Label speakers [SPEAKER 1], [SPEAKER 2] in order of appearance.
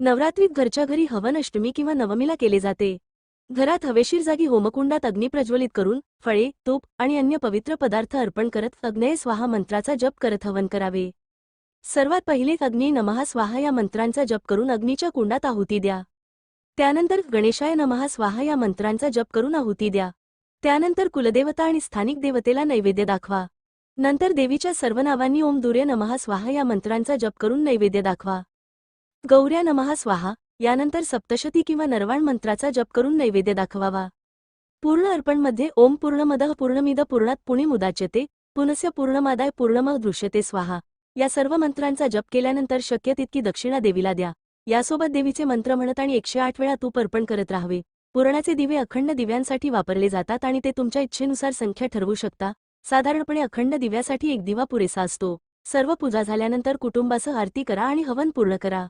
[SPEAKER 1] नवरात्रीत घरच्या घरी हवन अष्टमी किंवा नवमीला केले जाते. घरात हवेशीर जागी होमकुंडात अग्नी प्रज्वलित करून फळे, तूप आणि अन्य पवित्र पदार्थ अर्पण करत अग्नेय स्वाहा मंत्राचा जप करत हवन करावे. सर्वात पहिले अग्नी नमः स्वाहा या मंत्रांचा जप करून अग्नीच्या कुंडात आहुती द्या. त्यानंतर गणेशाय नमः स्वाहा या मंत्रांचा जप करून आहुती द्या. त्यानंतर कुलदेवता आणि स्थानिक देवतेला नैवेद्य दाखवा. नंतर देवीच्या सर्व नावांनी ओम दुर्य नमः स्वाहा या मंत्रांचा जप करून नैवेद्य दाखवा. गौर्या नमः स्वाहा यानंतर सप्तशती किंवा नरवाण मंत्राचा जप करून नैवेद्य दाखवावा. पूर्ण अर्पणमध्ये ओम पूर्णमदः पूर्णमिद पूर्णात् पूर्णमुदाच्यते पुनस्य पूर्णमादाय पूर्णमः दृश्यते स्वाहा या सर्व मंत्रांचा जप केल्यानंतर शक्य तितकी दक्षिणा देवीला द्या. यासोबत देवीचे मंत्र म्हणत आणि 108 वेळा तूप अर्पण करत राहावे. पुरणाचे दिवे अखंड दिव्यांसाठी वापरले जातात आणि ते तुमच्या इच्छेनुसार संख्या ठरवू शकता. साधारणपणे अखंड दिव्यासाठी एक दिवा पुरेसा असतो. सर्व पूजा झाल्यानंतर कुटुंबासह आरती करा आणि हवन पूर्ण करा.